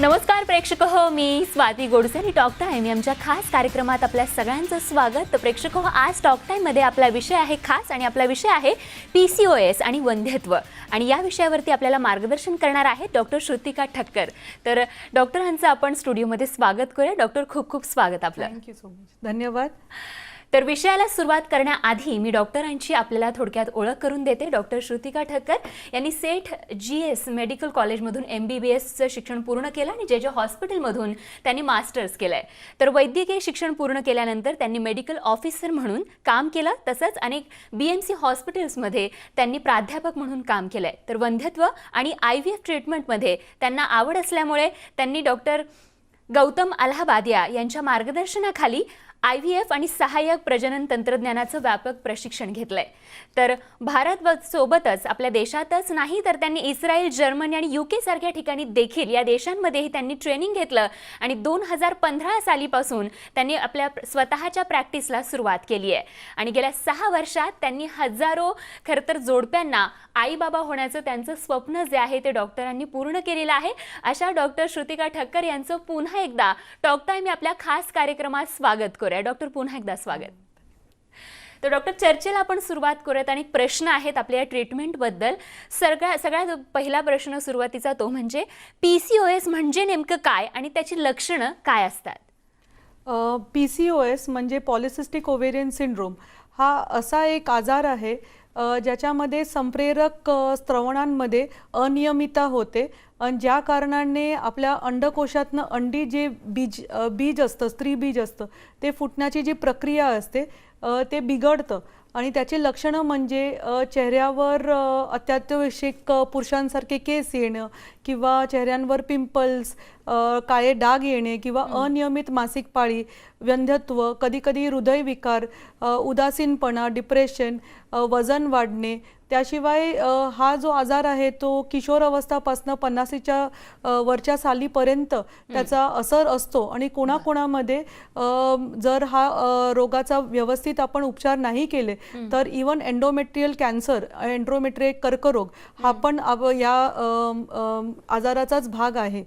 नमस्कार प्रेक्षक हो, मी स्वाती गोडसे आणि टॉक टाइम आमच्या खास कार्यक्रमात आपल्या सगळ्यांचं स्वागत. तर प्रेक्षक हो, आज टॉक टाइममध्ये आपला विषय आहे खास आणि आपला विषय आहे PCOS आणि वंध्यत्व. आणि या विषयावरती आपल्याला मार्गदर्शन करणार आहेत डॉक्टर श्रुतिका ठक्कर. तर डॉक्टरांचं आपण स्टुडिओमध्ये स्वागत करूया. डॉक्टर, खूप खूप स्वागत आपलं. Thank you so much. धन्यवाद. तर विषयाला सुरुवात करण्याआधी मी डॉक्टरांची आपल्याला थोडक्यात ओळख करून देते. डॉक्टर श्रुतिका ठक्कर यांनी सेठ GS मेडिकल कॉलेजमधून MBBSचं शिक्षण पूर्ण केलं आणि JJ हॉस्पिटलमधून त्यांनी मास्टर्स केलं आहे. तर वैद्यकीय शिक्षण पूर्ण केल्यानंतर त्यांनी मेडिकल ऑफिसर म्हणून काम केलं. तसंच अनेक BMC हॉस्पिटल्समध्ये त्यांनी प्राध्यापक म्हणून काम केलं आहे. तर वंध्यत्व आणि IVF ट्रीटमेंटमध्ये त्यांना आवड असल्यामुळे त्यांनी डॉक्टर गौतम अलाहाबादिया यांच्या मार्गदर्शनाखाली IVF आणि सहाय्यक प्रजनन तंत्रज्ञानाचं व्यापक प्रशिक्षण घेतलंय. तर भारत सोबतच आपल्या देशातच नाही तर त्यांनी इस्रायल, जर्मनी आणि UK सारख्या ठिकाणी देखील या देशांमध्येही त्यांनी ट्रेनिंग घेतलं आणि 2015 सालीपासून त्यांनी आपल्या स्वतःच्या प्रॅक्टिसला सुरुवात केली आहे. आणि गेल्या 6 वर्षात त्यांनी हजारो खरं तर जोडप्यांना आई बाबा होण्याचं त्यांचं स्वप्न जे आहे ते डॉक्टरांनी पूर्ण केलेलं आहे. अशा डॉक्टर श्रुतिका ठक्कर यांचं पुन्हा एकदा टॉक टाइम आपल्या खास कार्यक्रमात स्वागत करूया. डॉक्टर, पुन्हा एकदा स्वागत. तर डॉक्टर, चर्चेला आपण सुरुवात करूयात आणि प्रश्न आहेत आपल्या ट्रीटमेंटबद्दल. सगळ्यात पहिला प्रश्न सुरुवातीचा तो म्हणजे PCOS म्हणजे नेमकं काय आणि त्याची लक्षणं काय असतात? PCOS म्हणजे पॉलिसिस्टिक ओव्हेरियन सिंड्रोम हा असा एक आजार आहे ज्याच्यामध्ये संप्रेरक स्त्रवणांमध्ये अनियमितता होते आणि ज्या कारणाने आपल्या अंडकोशातनं अंडी जे बीज असतं, स्त्री बीज असतं, ते फुटण्याची जी प्रक्रिया असते ते बिघडतं. आणि त्याची लक्षणं म्हणजे चेहऱ्यावर अत्यावश्यक पुरुषांसारखे केस येणं किंवा चेहऱ्यांवर पिंपल्स, काळे डाग येणे किंवा अनियमित मासिक पाळी, वंध्यत्व, कधीकधी हृदयविकार, उदासीनपणा, डिप्रेशन, वजन वाढणे. त्याशिवाय हा जो आजार आहे तो किशोर अवस्थापासून 50च्या वरच्या सालीपर्यंत त्याचा असर असतो. आणि कोणाकोणामध्ये जर हा रोगाचा व्यवस्थित आपण उपचार नाही केले तर इवन एंडोमेट्रियल कॅन्सर, एंडोमेट्रियल कर्करोग हा पण या आजाराचाच भाग आहे.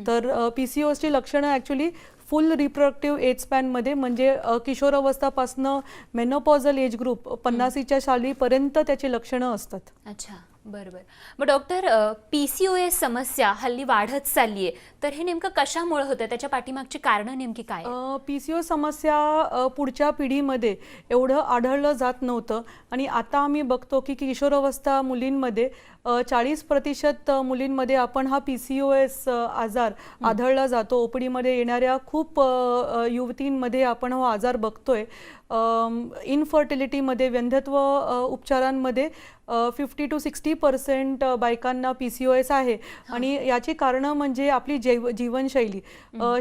तर PCOS ची लक्षणं ॲक्च्युली फुल रिप्रोडक्टिव्ह एज स्पॅनमध्ये म्हणजे किशोरावस्थापासून मेनोपॉझल एज ग्रुप 50च्या सालीपर्यंत त्याची लक्षणं असतात. अच्छा, बरोबर. मग डॉक्टर, PCOS समस्या हल्ली वाढत चालली आहे, तर हे नेमकं कशामुळे होतं? त्याच्या पाठीमागची कारणं नेमकी काय? PCOS समस्या पुढच्या पिढीमध्ये एवढं आढळलं जात नव्हतं आणि आता आम्ही बघतो की किशोरावस्था मुलींमध्ये 40% मुलींमध्ये आपण हा PCOS आजार आढळला जातो. OPDमध्ये येणाऱ्या खूप युवतींमध्ये आपण हा आजार बघतोय. इनफर्टिलिटीमध्ये, वंध्यत्व उपचारांमध्ये 50 to 60% बायकांना PCOS आहे. आणि याची कारणं म्हणजे आपली जीवनशैली,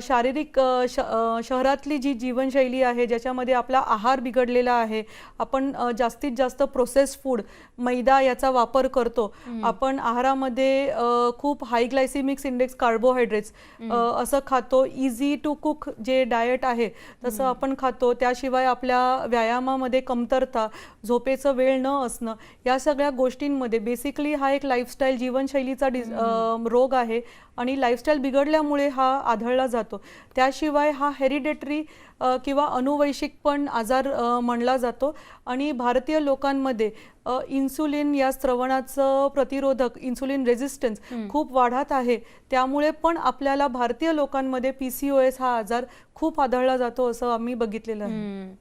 शारीरिक शहरातली जी जीवनशैली आहे ज्याच्यामध्ये आपला आहार बिघडलेला आहे. आपण जास्तीत जास्त प्रोसेस फूड, मैदा याचा वापर करतो. आपण आहारामध्ये खूप हाय ग्लायसिमिक्स इंडेक्स कार्बोहायड्रेट्स असं खातो. इझी टू कुक जे डाएट आहे तसं आपण खातो. त्याशिवाय आपल्या व्यायामामध्ये कमतरता, झोपेचं वेळ न असणं, या सगळ्या गोष्टींमध्ये बेसिकली हा एक लाईफस्टाईल, जीवनशैलीचा रोग आहे आणि लाईफस्टाईल बिघडल्यामुळे हा आढळला जातो. त्याशिवाय हा हेरिडेटरी किंवा अनुवंशिक पण आजार म्हणला जातो. आणि भारतीय लोकांमध्ये इन्सुलिन या स्त्रवणाचं प्रतिरोधक, इन्सुलिन रेझिस्टन्स खूप वाढत आहे. त्यामुळे पण आपल्याला भारतीय लोकांमध्ये PCOS हा आजार खूप आढळला जातो असं आम्ही बघितलेलं आहे.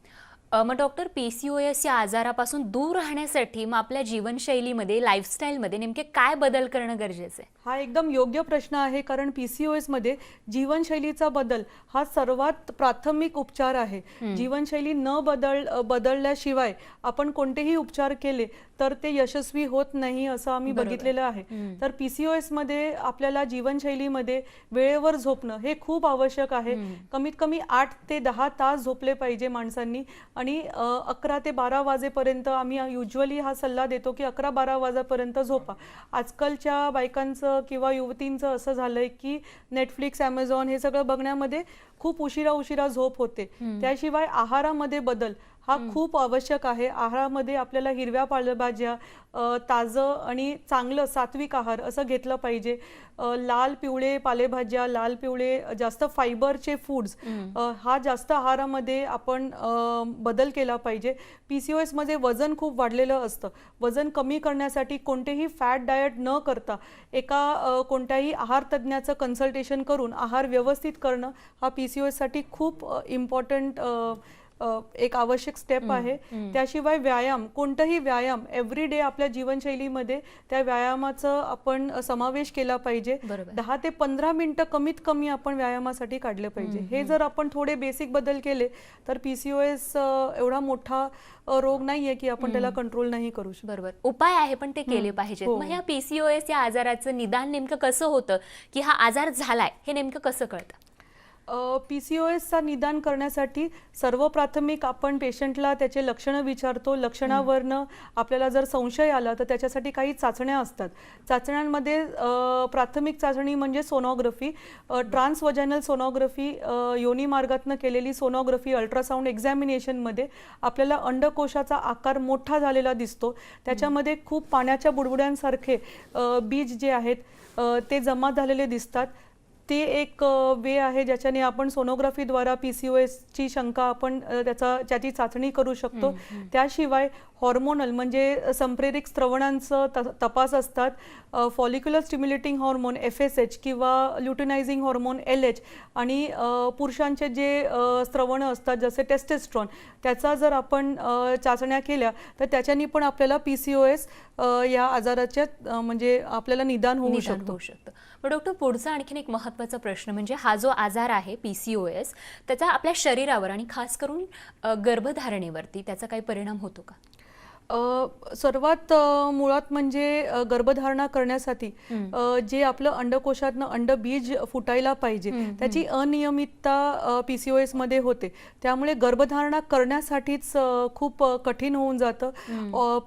मग डॉक्टर, PCOS या आजारापासून दूर राहण्यासाठी मग आपल्या जीवनशैलीमध्ये, लाईफस्टाईलमध्ये नेमके काय बदल करणं गरजेचं आहे? हा एकदम योग्य प्रश्न आहे, कारण PCOS मध्ये जीवनशैलीचा बदल हा सर्वात प्राथमिक उपचार आहे. जीवनशैली न बदलल्याशिवाय आपण कोणतेही उपचार केले तर ते यशस्वी होत नाही असं आम्ही बघितलेलं आहे. तर PCOS मध्ये आपल्याला जीवनशैलीमध्ये वेळेवर झोपणं हे खूप आवश्यक आहे. कमीत कमी 8 ते 10 तास झोपले पाहिजे माणसांनी. आणि 11 ते 12 वाजेपर्यंत आम्ही युजुअली हा सल्ला देतो की 11-12 वाजेपर्यंत झोपा. आजकालच्या बायकांचं किंवा युवतींचं असं झालंय की नेटफ्लिक्स, ॲमेझॉन हे सगळं बघण्यामध्ये खूप उशिरा झोप होते. त्याशिवाय आहारामध्ये बदल हा खूप आवश्यक आहे. आहारामध्ये आपल्याला हिरव्या पालेभाज्या, ताजं आणि चांगलं सात्विक आहार असं घेतलं पाहिजे. लाल पिवळे पालेभाज्या, लाल पिवळे जास्त फायबरचे फूड्स, हा जास्त आहारामध्ये आपण बदल केला पाहिजे. PCOS मध्ये वजन खूप वाढलेलं असतं. वजन कमी करण्यासाठी कोणतेही फॅट डाएट न करता एका कोणत्याही आहार तज्ज्ञाचं कन्सल्टेशन करून आहार व्यवस्थित करणं हा PCOS साठी खूप इम्पॉर्टंट एक आवश्यक स्टेप आहे. त्याशिवाय व्यायाम, कोणताही व्यायाम एव्हरी डे आपल्या जीवनशैलीमध्ये त्या व्यायामाचं आपण समावेश केला पाहिजे. 10 ते 15 मिनिटं कमीत कमी आपण व्यायामासाठी काढले पाहिजे. हे जर आपण थोडे बेसिक बदल केले तर PCOS एवढा मोठा रोग नाहीये की आपण त्याला कंट्रोल नाही करू शकतो. बरोबर, उपाय आहे पण ते केले पाहिजेत. मग ह्या PCOS या आजाराचं निदान नेमकं कसं होतं, की हा आजार झालाय हे नेमकं कसं कळतं? PCOSचा निदान करण्यासाठी सर्वप्राथमिक आपण पेशंटला त्याचे लक्षणं विचारतो. लक्षणावरनं आपल्याला जर संशय आला तर त्याच्यासाठी काही चाचण्या असतात. चाचण्यांमध्ये प्राथमिक चाचणी म्हणजे सोनोग्राफी, ट्रान्सवजायनल सोनोग्राफी, योनी मार्गातनं केलेली सोनोग्राफी. अल्ट्रासाऊंड एक्झामिनेशनमध्ये आपल्याला अंडकोशाचा आकार मोठा झालेला दिसतो. त्याच्यामध्ये खूप पाण्याच्या बुडबुड्यांसारखे बीज जे आहेत ते जमा झालेले दिसतात. ते एक वे आहे ज्याच्याने आपण सोनोग्राफीद्वारा PCOSची शंका आपण त्याची चाचणी करू शकतो. त्याशिवाय हॉर्मोनल म्हणजे संप्रेरक स्त्रवणांचं तपास असतात. फॉलिक्युलर स्टिम्युलेटिंग हॉर्मोन FSH किंवा ल्युटिनायझिंग हॉर्मोन LH आणि पुरुषांचे जे स्त्रवणं असतात जसे टेस्टेस्ट्रॉन, त्याचा जर आपण चाचण्या केल्या तर त्याच्यानी पण आपल्याला PCOS या आजाराच्या म्हणजे आपल्याला निदान होऊ शकतो. पण डॉक्टर, पुढचा आणखीन एक महत्त्वाचा प्रश्न म्हणजे हा जो आजार आहे PCOS, त्याचा आपल्या शरीरावर आणि खास करून गर्भधारणेवरती त्याचा काही परिणाम होतो का? सर्वात मुळात म्हणजे गर्भधारणा करण्यासाठी जे आपलं अंडकोशातनं अंडबीज फुटायला पाहिजे त्याची अनियमितता PCOS मध्ये होते. त्यामुळे गर्भधारणा करण्यासाठीच खूप कठीण होऊन जातं.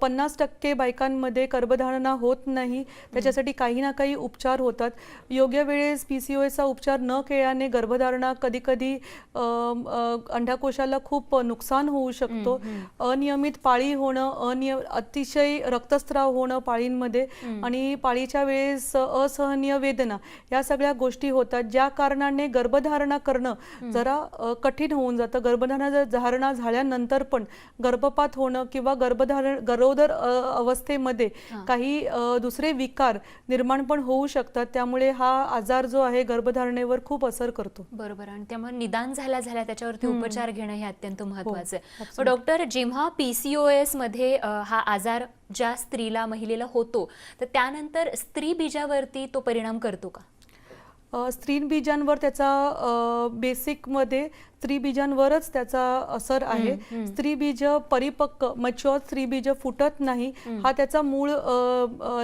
50% बायकांमध्ये गर्भधारणा होत नाही. त्याच्यासाठी काही ना काही उपचार होतात. योग्य वेळेस PCOSचा उपचार न केल्याने गर्भधारणा कधी अंडाकोशाला खूप नुकसान होऊ शकतो. अनियमित पाळी होणं, अतिशय रक्तस्राव होणं पाळींमध्ये आणि पाळीच्या वेळेस असहनीय वेदना, या सगळ्या गोष्टी होतात ज्या कारणाने गर्भधारणा करणं जरा कठीण होऊन जातं. गर्भधारणा झाल्यानंतर पण गर्भपात होणं किंवा गरोदर अवस्थेमध्ये काही दुसरे विकार निर्माण पण होऊ शकतात. त्यामुळे हा आजार जो आहे गर्भधारणेवर खूप असर करतो. बरोबर, आणि त्यामुळे निदान झाल्या त्याच्यावरती उपचार घेणं हे अत्यंत महत्त्वाचं आहे. डॉक्टर, जेव्हा PCOS मध्ये हा आजार ज्या स्त्रीला महिलेला होतो तर त्यानंतर स्त्री बीजावरती तो परिणाम करतो का? स्त्रीबीजांवर त्याचा बेसिकमध्ये स्त्रीबीजांवरच त्याचा असर आहे. स्त्रीबीज परिपक्व मच्युअर स्त्रीबीज फुटत नाही हा त्याचा मूळ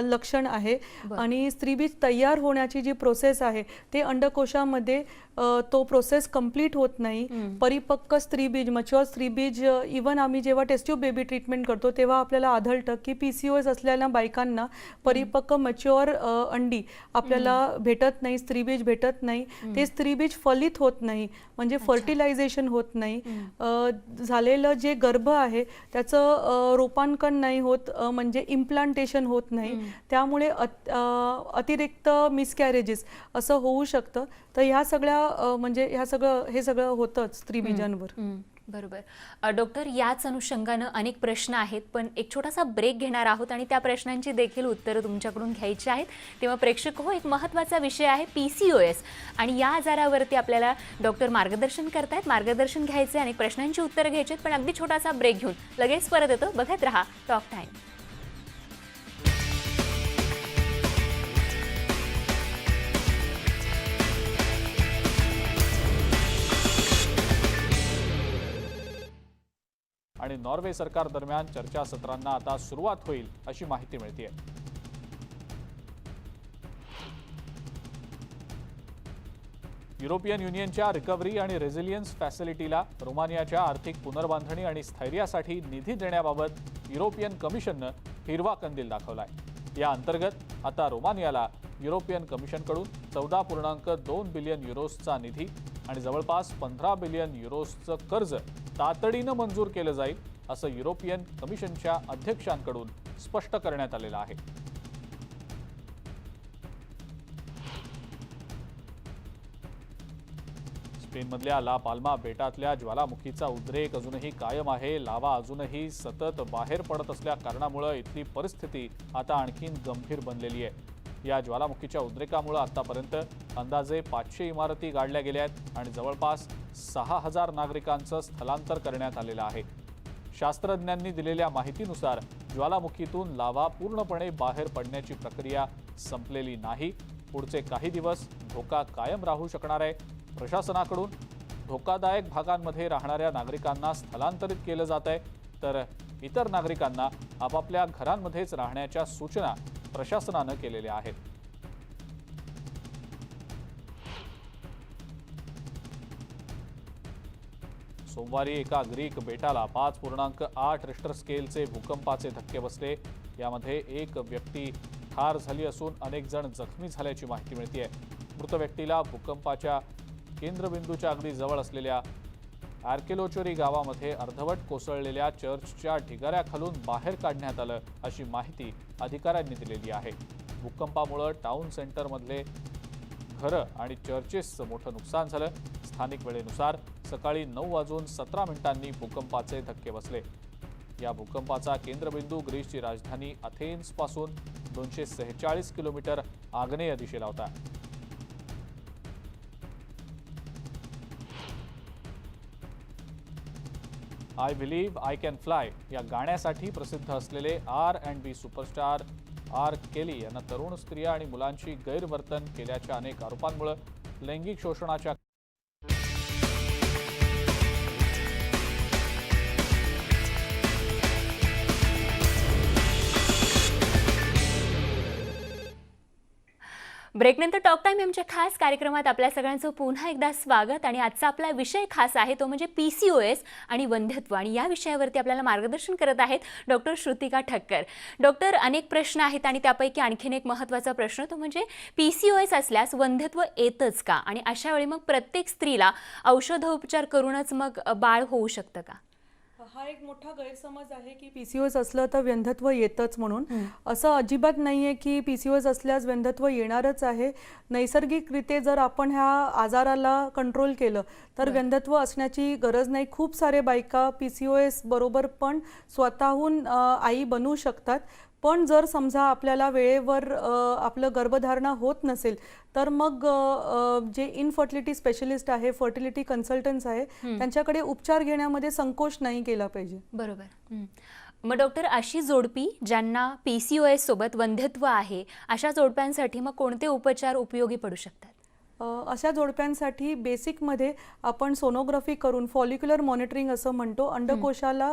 लक्षण आहे. आणि स्त्रीबीज तयार होण्याची जी प्रोसेस आहे ते अंडकोशामध्ये तो प्रोसेस कंप्लीट होत नाही. परिपक्व स्त्रीबीज, मच्युअर स्त्रीबीज, इवन आम्ही जेव्हा टेस्ट ट्यूब बेबी ट्रीटमेंट करतो तेव्हा आपल्याला आढळतं की PCOS असलेल्या बायकांना परिपक्व मच्युअर अंडी आपल्याला भेटत नाही, स्त्रीबीज भेटत नाही. ते स्त्रीबीज फलित होत नाही म्हणजे फर्टिलायझेशन होत नाही. झालेलं जे गर्भ आहे त्याचं रोपांकन नाही होत म्हणजे इम्प्लांटेशन होत नाही. त्यामुळे अतिरिक्त मिसकॅरेजेस असं होऊ शकतं. तर ह्या सगळ्या म्हणजे हे सगळं होतंच स्त्रीबीजांवर. बरोबर. डॉक्टर, याच अनुषंगानं अनेक प्रश्न आहेत पण एक छोटासा ब्रेक घेणार आहोत आणि त्या प्रश्नांची देखील उत्तरं तुमच्याकडून घ्यायची आहेत. तेव्हा प्रेक्षक हो, एक महत्त्वाचा विषय आहे PCOS आणि या आजारावरती आपल्याला डॉक्टर मार्गदर्शन करतायत. मार्गदर्शन घ्यायचे, अनेक प्रश्नांची उत्तरं घ्यायची आहेत, पण अगदी छोटासा ब्रेक घेऊन लगेच परत येतो. बघत रहा टॉक टाइम. आणि नॉर्वे सरकार दरम्यान चर्चासत्रांना आता सुरुवात होईल अशी माहिती मिळते. युरोपियन युनियनच्या रिकव्हरी आणि रेझिलियन्स फॅसिलिटीला रोमानियाच्या आर्थिक पुनर्बांधणी आणि स्थैर्यासाठी निधी देण्याबाबत युरोपियन कमिशननं हिरवा कंदील दाखवलाय. या अंतर्गत आता रोमानियाला युरोपियन कमिशनकडून 14.2 बिलियन युरोजचा निधी आणि जवळपास 15 बिलियन युरोजचं कर्ज तातडीनं मंजूर केलं जाईल असं युरोपियन कमिशनच्या अध्यक्षांकडून स्पष्ट करण्यात आलेलं आहे. स्पेनमधल्या ला पाल्मा बेटातल्या ज्वालामुखीचा उद्रेक अजूनही कायम आहे. लावा अजूनही सतत बाहेर पडत असल्या कारणामुळे इथली परिस्थिती आता आणखीन गंभीर बनलेली आहे. या ज्वालामुखीच्या उद्रेकामुळे आतापर्यंत अंदाजे 500 इमारती गाडल्या गेल्या आहेत आणि जवळपास 6000 नागरिकांचं स्थलांतर करण्यात आलेलं आहे. शास्त्रज्ञांनी दिलेल्या माहितीनुसार ज्वालामुखीतून लावा पूर्णपणे बाहेर पडण्याची प्रक्रिया संपलेली नाही. पुढचे काही दिवस धोका कायम राहू शकणार आहे. प्रशासनाकडून धोकादायक भागांमध्ये राहणाऱ्या नागरिकांना स्थलांतरित केलं जात आहे, तर इतर नागरिकांना आपापल्या घरांमध्येच राहण्याच्या सूचना प्रशासनानं केलेल्या आहेत. सोमवारी एका ग्रीक बेटाला 5.8 रिश्टर स्केलचे भूकंपाचे धक्के बसले. यामध्ये एक व्यक्ती ठार झाली असून अनेक जण जखमी झाल्याची माहिती मिळते. मृत व्यक्तीला भूकंपाच्या केंद्रबिंदूच्या अगदी जवळ असलेल्या आर्केलोचोरी गावामध्ये अर्धवट कोसळलेल्या चर्चच्या ढिगाऱ्याखालून बाहेर काढण्यात आलं अशी माहिती अधिकाऱ्यांनी दिलेली आहे. भूकंपामुळे टाउन सेंटरमधले घरं आणि चर्चेसचं मोठं नुकसान झालं. स्थानिक वेळेनुसार सकाळी 9:17 भूकंपाचे धक्के बसले. या भूकंपाचा केंद्रबिंदू ग्रीसची राजधानी अथेन्सपासून 246 किलोमीटर आग्नेय दिशेला होता. I believe I can fly या गाण्यासाठी प्रसिद्ध असलेले R&B सुपरस्टार आर केली यांना तरुण स्त्रिया आणि मुलांची गैरवर्तन केल्याच्या अनेक आरोपांमुळे लैंगिक शोषणाच्या ब्रेकनंतर टॉक टाइम आमच्या खास कार्यक्रमात आपल्या सगळ्यांचं पुन्हा एकदा स्वागत. आणि आजचा आपला विषय खास आहे तो म्हणजे PCOS आणि वंध्यत्व. आणि या विषयावरती आपल्याला मार्गदर्शन करत आहेत डॉक्टर श्रुतिका ठक्कर. डॉक्टर, अनेक प्रश्न आहेत आणि त्यापैकी आणखीन एक महत्त्वाचा प्रश्न तो म्हणजे PCOS असल्यास वंध्यत्व येतच का? आणि अशा वेळी मग प्रत्येक स्त्रीला औषधोपचार करूनच मग बाळ होऊ शकतं का? हा एक मोठा गैरसमज आहे की PCOS असलं तर वंध्यत्व येतच म्हणून. असं अजिबात नाहीये की PCOS असल्यास वंध्यत्व येणारच आहे. नैसर्गिकरित्या जर आपण ह्या आजाराला कंट्रोल केलं तर वंध्यत्व असण्याची गरज नाही. खूप सारे बायका PCOS बरोबर पण स्वतःहून आई बनू शकतात. पण जर समजा आपल्याला वेळेवर आपलं गर्भधारणा होत नसेल तर मग जे इनफर्टिलिटी स्पेशलिस्ट आहे, फर्टिलिटी कन्सल्टंट्स आहे, त्यांच्याकडे उपचार घेण्यामध्ये संकोच नाही केला पाहिजे. बरोबर. मग डॉक्टर, अशी जोडपी ज्यांना PCOS सोबत वंध्यत्व आहे अशा जोडप्यांसाठी मग कोणते उपचार उपयोगी पडू शकतात? अशा जोडप्यांसाठी बेसिकमध्ये आपण सोनोग्राफी करून फॉलिक्युलर मॉनिटरिंग असं म्हणतो. अंडकोशाला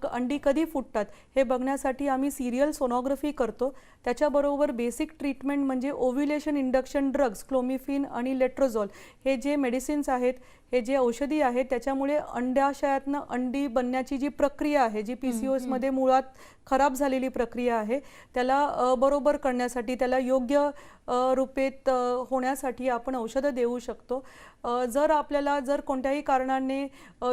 अंडी कधी फुटतात हे बघण्यासाठी आम्ही सिरियल सोनोग्राफी करतो. त्याच्याबरोबर बेसिक ट्रीटमेंट म्हणजे ओव्ह्युलेशन इंडक्शन ड्रग्स, क्लोमिफिन आणि लेट्रोझॉल हे जे मेडिसिन्स आहेत, हे जे औषधी आहेत, त्याच्यामुळे अंडाशयातनं अंडी बनण्याची जी प्रक्रिया आहे, जी PCOS मध्ये मुळात खराब झालेली प्रक्रिया आहे, त्याला बरोबर करण्यासाठी, त्याला योग्य रूपेत होण्यासाठी आपण औषधं देऊ शकतो. जर कोणत्याही कारणाने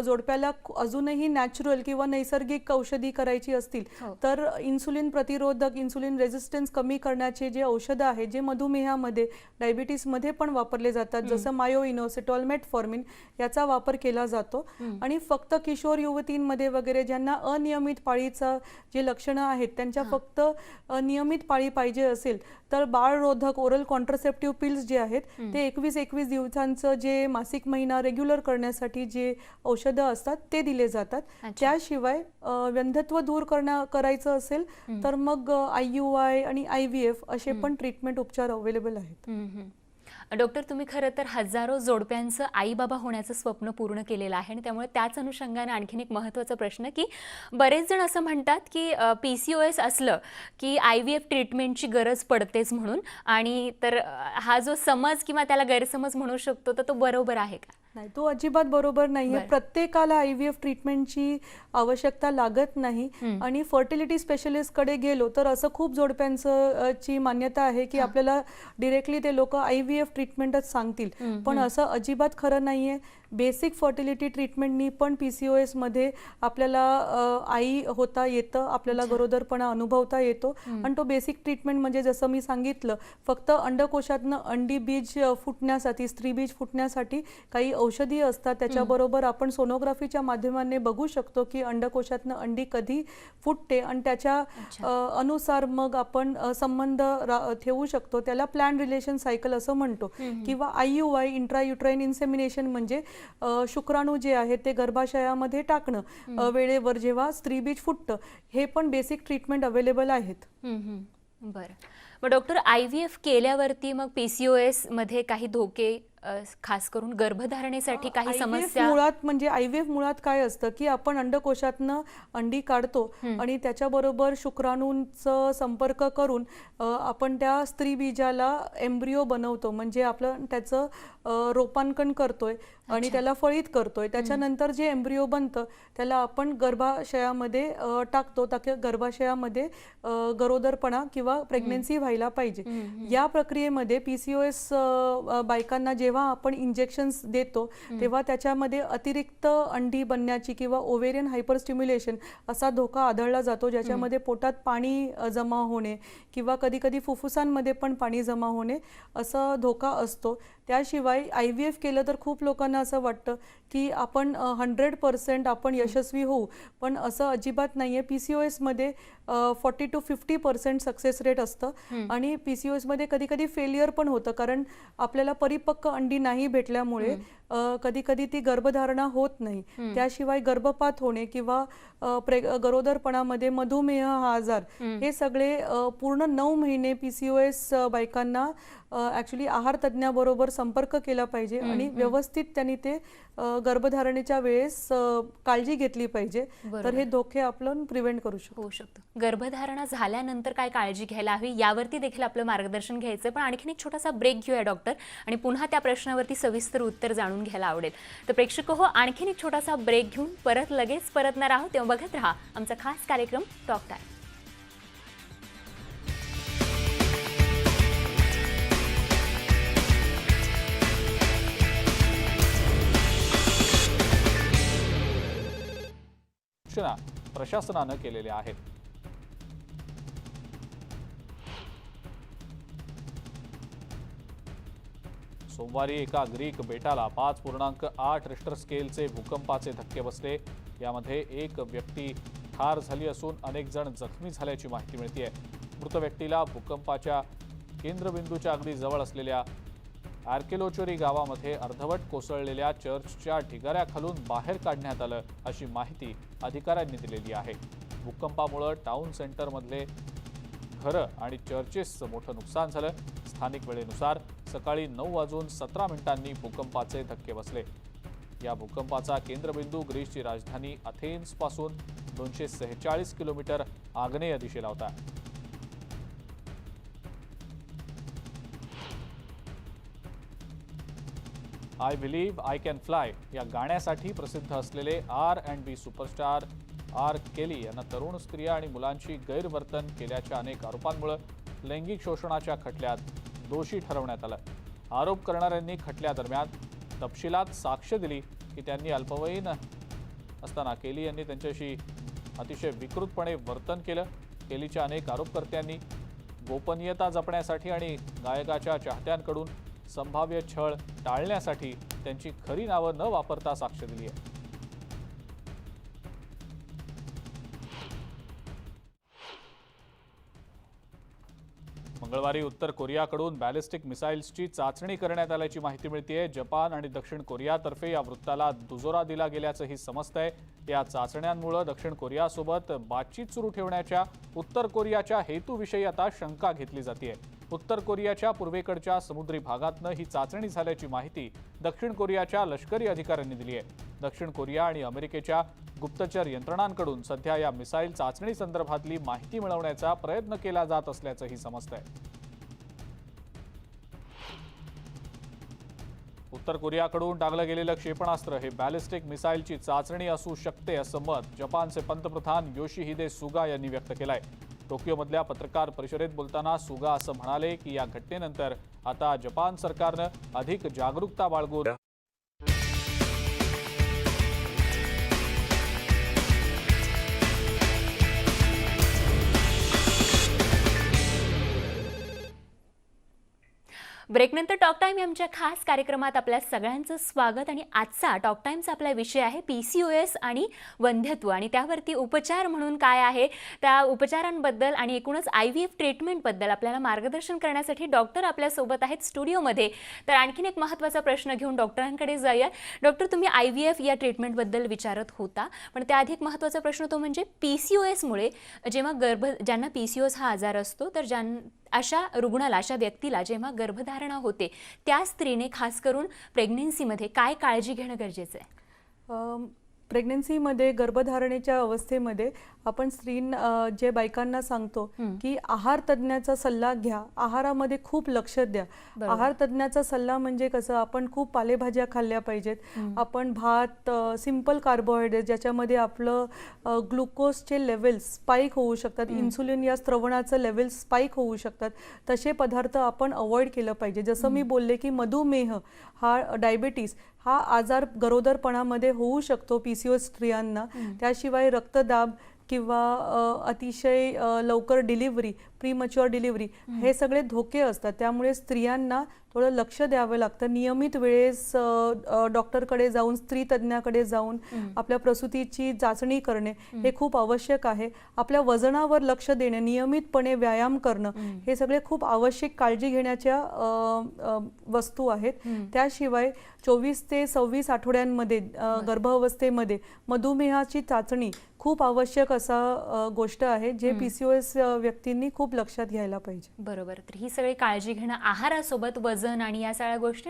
जोडप्याला अजूनही नॅचरल किंवा नैसर्गिक औषधी करायची असतील तर इन्सुलिन प्रतिरोधक, इन्सुलिन रेझिस्टन्स कमी करण्याचे जे औषधं आहेत, जे मधुमेहामध्ये, डायबिटीसमध्ये पण वापरले जातात, जसं मायोइनोसिटॉल, मेटफॉर्मिन याचा वापर केला जातो. आणि फक्त किशोर युवतींमध्ये वगैरे ज्यांना अनियमित पाळीचं जे लक्षणं आहेत, त्यांच्या फक्त नियमित पाळी पाहिजे असेल तर बाळरोधक ओरल कॉन्ट्रासेप्टिव्ह पिल्स जे आहेत ते 21 दिवसांचं जे मासिक महिना रेग्युलर करण्यासाठी जे औषधं असतात ते दिले जातात. त्याशिवाय वंध्यत्व दूर करायचं असेल तर मग IUI आणि IVF असे पण ट्रीटमेंट उपचार अवेलेबल आहेत. डॉक्टर, तुम्ही खरं तर हजारो जोडप्यांचं आई बाबा होण्याचं स्वप्न पूर्ण केलेलं आहे आणि त्यामुळे त्याच अनुषंगाने आणखीन एक महत्त्वाचा प्रश्न की बरेच जण असं म्हणतात की PCOS असलं की IVF ट्रीटमेंटची गरज पडतेच म्हणून. आणि तर हा जो समज किंवा त्याला गैरसमज म्हणू शकतो तर तो बरोबर आहे का? नाही, तो अजिबात बरोबर नाहीये. प्रत्येकाला IVF ट्रीटमेंटची आवश्यकता लागत नाही. आणि फर्टिलिटी स्पेशलिस्ट कडे गेलो तर असं खूप जोडप्यांचं ची मान्यता आहे की आपल्याला डिरेक्टली ते लोक IVF ट्रीटमेंटच सांगतील, पण असं अजिबात खरं नाहीये. बेसिक फर्टिलिटी ट्रीटमेंटनी पण PCOS मध्ये आपल्याला आई होता येतं, आपल्याला गरोदरपणा अनुभवता येतो आणि तो बेसिक ट्रीटमेंट म्हणजे जसं मी सांगितलं, फक्त अंडकोशातनं अंडी बीज फुटण्यासाठी, स्त्री बीज फुटण्यासाठी काही औषधी असतात. त्याच्याबरोबर आपण सोनोग्राफीच्या माध्यमाने बघू शकतो की अंडकोशातनं अंडी कधी फुटते आणि त्याच्या अनुसार मग आपण संबंध ठेवू शकतो. त्याला प्लॅन रिलेशन सायकल असं म्हणतो. किंवा IUI इंट्रायुट्राइन इन्सेमिनेशन म्हणजे शुक्राणू जे आहे ते गर्भाशयामध्ये टाकणं वेळेवर जेव्हा स्त्रीबीज फुटतं. हे पण बेसिक ट्रीटमेंट अवेलेबल आहेत. बरं. मग डॉक्टर IVF केल्यावरती मग PCOS मध्ये काही धोके, खास करून गर्भधारणेसाठी काही समस्या? IVF मुळात काय असतं की आपण अंडकोशातनं अंडी काढतो आणि त्याच्याबरोबर शुक्राणूंचा संपर्क करून आपण त्या स्त्री बीजाला एम्ब्रिओ बनवतो. म्हणजे आपलं त्याचं रोपांकन करतोय आणि त्याला फळीत करतोय. त्याच्यानंतर जे एम्ब्रिओ बनतं त्याला आपण गर्भाशयामध्ये टाकतो, ताकी गर्भाशयामध्ये गरोदरपणा किंवा प्रेग्नन्सी व्हायला पाहिजे. या प्रक्रियेमध्ये PCOS बायकांना जेव्हा आपण इंजेक्शन्स देतो तेव्हा त्याच्यामध्ये अतिरिक्त अंडी बनण्याची किंवा ओव्हेरियन हायपरस्टिम्युलेशन असा धोका आढळला जातो, ज्याच्यामध्ये पोटात पाणी जमा होणे किंवा कधी कधी फुफ्फुसांमध्ये पण पाणी जमा होणे असा धोका असतो. त्याशिवाय IVF केलं तर खूप लोकांना असं वाटतं की आपण 100% आपण यशस्वी होऊ, पण असं अजिबात नाहीये. PCOS मध्ये 40 to 50% सक्सेस रेट असतं आणि PCOS मध्ये कधी कधी फेलियर पण होतं, कारण आपल्याला परिपक्व अंडी नाही भेटल्यामुळे कधी कधी ती गर्भधारणा होत नाही. त्याशिवाय गर्भपात होणे किंवा गरोदरपणामध्ये मधुमेह हा आजार, हे सगळे पूर्ण 9 महिने PCOS बायकांना ॲक्च्युली आहार तज्ज्ञाबरोबर संपर्क केला पाहिजे आणि व्यवस्थित त्यांनी ते गर्भधारणेच्या वेळेस काळजी घेतली पाहिजे. तर हे धोके आपण प्रिव्हेंट करू शकतो. गर्भधारणा झाल्यानंतर काय काळजी घ्यायला हवी यावरती देखील आपलं मार्गदर्शन घ्यायचं. पण आणखीन एक छोटासा ब्रेक घेऊया डॉक्टर, आणि पुन्हा त्या प्रश्नावरती सविस्तर उत्तर जाणून घ्यायला आवडेल. तर प्रेक्षक हो, आणखीन एक छोटासा ब्रेक घेऊन लगेच परतणार आहोत. तेव्हा बघत राहा आमचा खास कार्यक्रम टॉक टाइम. सूचना प्रशासनानं केलेल्या आहेत. सोमवारी एका ग्रीक बेटाला 5.8 रिश्टर स्केलचे भूकंपाचे धक्के बसले. यामध्ये एक व्यक्ती ठार झाली असून अनेक जण जखमी झाल्याची माहिती मिळते. मृत व्यक्तीला भूकंपाच्या केंद्रबिंदूच्या अगदी जवळ असलेल्या आर्केलोचोरी गावामध्ये अर्धवट कोसळलेल्या चर्चच्या ढिगाऱ्याखालून बाहेर काढण्यात आलं, अशी माहिती अधिकाऱ्यांनी दिलेली आहे. भूकंपामुळे टाउन सेंटरमधले घरं आणि चर्चेसचं मोठं नुकसान झालं. स्थानिक वेळेनुसार सकाळी 9:17 भूकंपाचे धक्के बसले. या भूकंपाचा केंद्रबिंदू ग्रीसची राजधानी अथेन्सपासून 246 किलोमीटर आग्नेय दिशेला होता. I believe I can fly या गाण्यासाठी प्रसिद्ध असलेले R&B सुपरस्टार R. केली यांना तरुण स्त्रिया आणि मुलांची गैरवर्तन केल्याच्या अनेक आरोपांमुळे लैंगिक शोषणाच्या खटल्यात दोषी ठरवण्यात आलं. आरोप करणाऱ्यांनी खटल्यादरम्यान तपशिलात साक्ष दिली की त्यांनी अल्पवयीन असताना केली यांनी त्यांच्याशी अतिशय विकृतपणे वर्तन केलं. केलीच्या अनेक आरोपकर्त्यांनी गोपनीयता जपण्यासाठी आणि गायकाच्या चाहत्यांकडून संभाव्य छळ टाळण्यासाठी त्यांची खरी नावं न वापरता साक्ष दिली आहे. मंगळवारी उत्तर कोरियाकडून बॅलिस्टिक मिसाईल्सची चाचणी करण्यात आल्याची माहिती मिळतेय. जपान आणि दक्षिण कोरियातर्फे या वृत्ताला दुजोरा दिला गेल्याचंही समजतंय. या चाचण्यांमुळे दक्षिण कोरियासोबत बातचीत सुरू ठेवण्याच्या उत्तर कोरियाच्या हेतूविषयी आता शंका घेतली जाते. उत्तर कोरियाच्या पूर्वेकडच्या समुद्री भागातनं ही चाचणी झाल्याची माहिती दक्षिण कोरियाच्या लष्करी अधिकाऱ्यांनी दिली आहे. दक्षिण कोरिया आणि अमेरिकेच्या गुप्तचर यंत्रणांकडून सध्या या मिसाईल चाचणी संदर्भातली माहिती मिळवण्याचा प्रयत्न केला जात असल्याचंही समजतंय. उत्तर कोरियाकडून टाकलं गेलेलं क्षेपणास्त्र हे बॅलिस्टिक मिसाईलची चाचणी असू शकते असं मत जपानचे पंतप्रधान योशिहिदे सुगा यांनी व्यक्त केलंय. टोकियोमधल्या पत्रकार परिषदेत बोलताना सुगा असं म्हणाले की या घटनेनंतर आता जपान सरकारनं अधिक जागरूकता बाळगून ब्रेकनंतर टॉक टाइम आमच्या खास कार्यक्रमात आपल्या सगळ्यांचं स्वागत आणि आजचा टॉक टाइमचा आपला विषय आहे PCOS आणि वंध्यत्व आणि त्यावरती उपचार म्हणून काय आहे त्या उपचारांबद्दल आणि एकूणच IVF ट्रीटमेंटबद्दल आपल्याला मार्गदर्शन करण्यासाठी डॉक्टर आपल्यासोबत आहेत स्टुडिओमध्ये. तर आणखीन एक महत्त्वाचा प्रश्न घेऊन डॉक्टरांकडे जाऊया. डॉक्टर, तुम्ही IVF या ट्रीटमेंटबद्दल विचारत होता, पण त्याआधी एक महत्त्वाचा प्रश्न तो म्हणजे PCOSमुळे जेव्हा ज्यांना PCOS हा आजार असतो तर अशा रुग्णाला, अशा व्यक्तीला जेव्हा गर्भधारणा होते त्या स्त्रीने खास करून प्रेग्नन्सीमध्ये काय काळजी घेणं गरजेचं आहे? प्रेग्नन्सीमध्ये गर्भधारणेच्या अवस्थेमध्ये आपण जे बायकांना सांगतो की आहार तज्ज्ञाचा सल्ला घ्या, आहारामध्ये खूप लक्ष द्या. आहार तज्ज्ञाचा सल्ला म्हणजे कसं, आपण खूप पालेभाज्या खाल्ल्या पाहिजेत. आपण भात, सिंपल कार्बोहायड्रेट ज्याच्यामध्ये आपलं ग्लुकोजचे लेवल्स स्पाइक होऊ शकतात, इन्सुलिन या स्त्रवणाचं लेवल स्पाइक होऊ शकतात, तसे पदार्थ आपण अवॉइड केलं पाहिजे. जसं मी बोलले की मधुमेह हा, डायबिटीस हा आजार गरोदरपणामध्ये होऊ शकतो PCOS स्त्रियांना. त्याशिवाय रक्तदाब किंवा अतिशय लवकर डिलिव्हरी, प्रीमच्युअर डिलिव्हरी हे सगळे धोके असतात. त्यामुळे स्त्रियांना थोडं लक्ष द्यावं लागतं. नियमित वेळेस डॉक्टरकडे जाऊन, स्त्री तज्ज्ञाकडे जाऊन आपल्या प्रसूतीची चाचणी करणे हे खूप आवश्यक आहे. आपल्या वजनावर लक्ष देणे, नियमितपणे व्यायाम करणं हे सगळे खूप आवश्यक काळजी घेण्याच्या वस्तू आहेत. त्याशिवाय 24 ते 26 आठवड्यांमध्ये गर्भावस्थेमध्ये मधुमेहाची चाचणी खूप आवश्यक असा गोष्ट आहे, जे PCOS व्यक्तींनी खूप लक्षात घ्यायला पाहिजे. बरोबर. तर ही सगळी काळजी घेणं, आहारासोबत वजन आणि या सगळ्या गोष्टी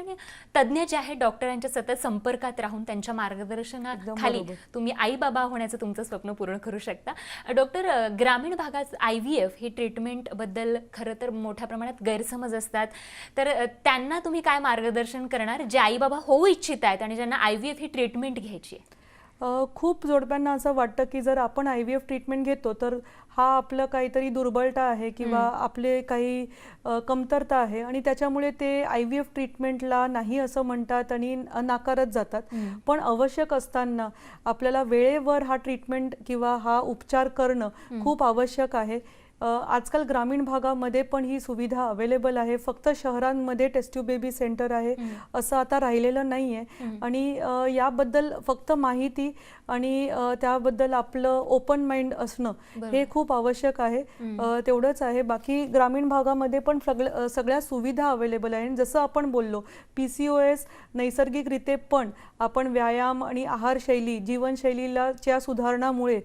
तज्ज्ञ जे आहेत डॉक्टरांच्या सतत संपर्कात राहून त्यांच्या मार्गदर्शनाखाली तुम्ही आई बाबा होण्याचं तुमचं स्वप्न पूर्ण करू शकता. डॉक्टर, ग्रामीण भागात IVF ही ट्रीटमेंटबद्दल खरं तर मोठ्या प्रमाणात गैरसमज असतात, तर त्यांना तुम्ही काय मार्गदर्शन करणार जे आई बाबा होऊ इच्छित आहेत आणि ज्यांना IVF ही ट्रीटमेंट घ्यायची आहे? खूप जोडप्यांना असं वाटतं की जर आपण IVF ट्रीटमेंट घेतो तर हा आपलं काहीतरी दुर्बलता आहे किंवा आपले काही कमतरता आहे आणि त्याच्यामुळे ते IVF ट्रीटमेंटला नाही असं म्हणतात आणि नाकारत जातात. पण आवश्यक असताना आपल्याला वेळेवर हा ट्रीटमेंट किंवा हा उपचार करणं खूप आवश्यक आहे. आजकाल ग्रामीण भागामध्ये पण ही सुविधा अवेलेबल आहे. फक्त शहरांमध्ये टेस्ट ट्यूब बेबी सेंटर आहे असं आता राहिलेलं नाही आहे. आणि याबद्दल फक्त माहिती आणि त्याबद्दल आपलं ओपन माइंड असणं हे खूप आवश्यक आहे. तेवढंच आहे. बाकी ग्रामीण भागामध्ये पण सगळ्या सुविधा अवेलेबल आहे. जसं आपण बोललो PCOS नैसर्गिकरित्या पण आपण व्यायाम आणि आहारशैली, जीवनशैलीच्या सुधारणामुळे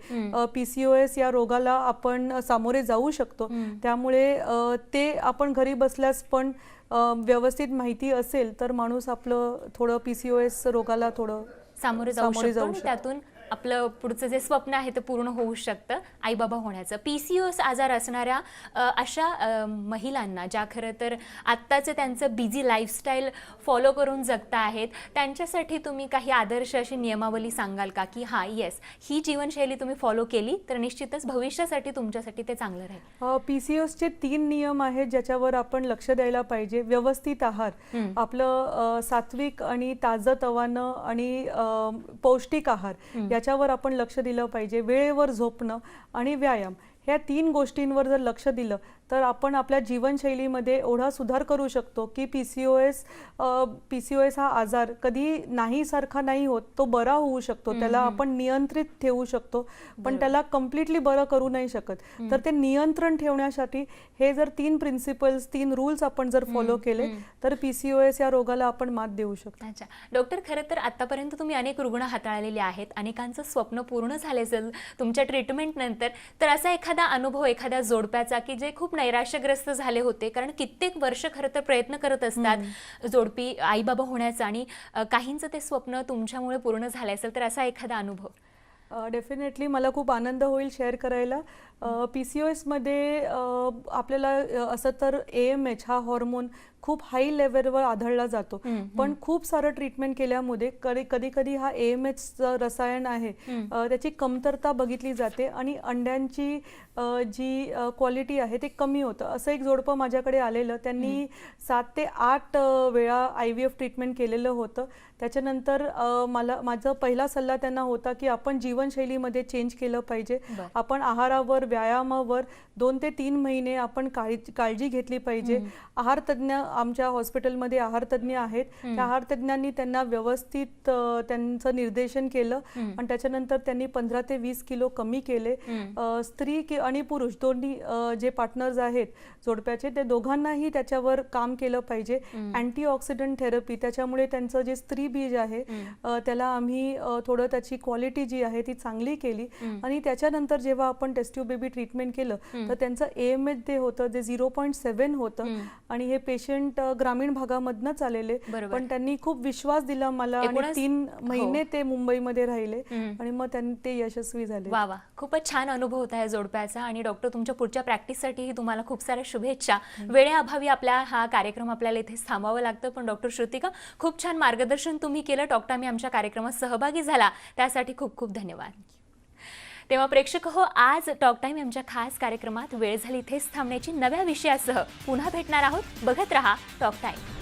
PCOS या रोगाला आपण सामोरे जाऊ शकतो. त्यामुळे ते आपण घरी बसल्यास पण व्यवस्थित माहिती असेल तर माणूस आपलं थोडं PCOS रोगाला थोडं सामोरे जाऊ शकतो आणि त्यातून आपलं पुढचं जे स्वप्न आहे ते पूर्ण होऊ शकतं आई बाबा होण्याचं. PCOS आजार असणाऱ्या अशा महिलांना ज्या खरं तर आत्ताचं त्यांचं बिझी लाईफस्टाईल फॉलो करून जगता आहेत, त्यांच्यासाठी तुम्ही काही आदर्श अशी नियमावली सांगाल का की हां येस ही जीवनशैली तुम्ही फॉलो केली तर निश्चितच भविष्यासाठी तुमच्यासाठी ते चांगलं राहील? PCOSचे 3 नियम आहेत ज्याच्यावर आपण लक्ष द्यायला पाहिजे. व्यवस्थित आहार, आपलं सात्विक आणि ताजतवानं आणि पौष्टिक आहार याच्यावर आपण लक्ष दिलं पाहिजे. वेळेवर झोपणं आणि व्यायाम ह्या 3 गोष्टींवर जर लक्ष दिलं तर आपण आपल्या जीवनशैलीमध्ये एवढा सुधार करू शकतो की PCOS हा आजार कधी नाही सारखा नाही होत, तो बरा होऊ शकतो. त्याला आपण नियंत्रित ठेवू शकतो, पण त्याला कम्प्लिटली बरं करू नाही शकत. तर ते नियंत्रण ठेवण्यासाठी हे जर 3 प्रिन्सिपल्स, 3 रूल्स आपण जर फॉलो केले तर PCOS या रोगाला आपण मात देऊ शकतो. अच्छा डॉक्टर, खरं तर आतापर्यंत तुम्ही अनेक रुग्ण हाताळलेले आहेत, अनेकांचं स्वप्न पूर्ण झाले असेल तुमच्या ट्रीटमेंटनंतर, तर असा एखादा अनुभव एखाद्या जोडप्याचा की जे खूप नैराश्यग्रस्त झाले होते, कारण कित्येक वर्ष खरं तर प्रयत्न करत असतात जोडपी आई बाबा होण्याचा आणि काहींचं ते स्वप्न तुमच्यामुळे पूर्ण झालं असेल, तर असा एखादा अनुभव? डेफिनेटली मला खूप आनंद होईल शेअर करायला. PCOS मध्ये आपल्याला असं तर AMH हा हॉर्मोन खूप हाई लेवलवर आढळला जातो, पण खूप सारं ट्रीटमेंट केल्यामुळे कधी कधी हा AMH रसायन आहे त्याची कमतरता बघितली जाते आणि अंड्यांची जी क्वालिटी आहे ते कमी होतं. असं एक जोडपं माझ्याकडे आलेलं, त्यांनी 7 ते 8 वेळा IVF ट्रीटमेंट केलेलं होतं. त्याच्यानंतर माझा पहिला सल्ला त्यांना होता की आपण जीवनशैलीमध्ये चेंज केलं पाहिजे. आपण आहारावर व्यायामावर 2 ते 3 महिने आपण काळजी घेतली पाहिजे. आहार तज्ज्ञ आमच्या हॉस्पिटलमध्ये आहार तज्ज्ञ आहेत. त्या आहार तज्ज्ञांनी त्यांना व्यवस्थित त्यांचं निर्देशन केलं आणि त्याच्यानंतर त्यांनी 15 ते 20 किलो कमी केले. स्त्री आणि पुरुष दोन्ही जे पार्टनर्स आहेत जोडप्याचे, ते दोघांनाही त्याच्यावर काम केलं पाहिजे. अँटीऑक्सिडंट थेरपी, त्याच्यामुळे त्यांचं जे स्त्री बीज आहे त्याला आम्ही थोडं त्याची क्वालिटी जी आहे ती चांगली केली. आणि त्याच्यानंतर जेव्हा आपण टेस्ट ट्यूब बेबी ट्रीटमेंट केलं तर त्यांचं AMH जे होतं जे 0.7 होतं आणि हे पेशंट ग्रामीण भागामधनच आलेले, पण त्यांनी खूप विश्वास दिला मला आणि 3 महिने ते मुंबईमध्ये राहिले आणि मग त्यांनी ते यशस्वी झाले. वा वा, खूपच छान अनुभव होता या जोडप्याचा. आणि डॉक्टर, तुमच्या पुढच्या प्रॅक्टिससाठीही तुम्हाला खूप साऱ्या शुभेच्छा. वेळेअभावी आपला हा कार्यक्रम आपल्याला इथे थांबावं लागतं, पण डॉक्टर श्रुतिका, खूप छान मार्गदर्शन तुम्ही केलं. डॉक्टर, मी आमच्या कार्यक्रमात सहभागी झाला त्यासाठी खूप खूप धन्यवाद. तेव्हा प्रेक्षक हो, आज टॉक टाइम आमच्या खास कार्यक्रमात वेळ झाली इथेच थांबण्याची. नव्या विषयासह पुन्हा भेटणार आहोत. बघत रहा टॉक टाइम.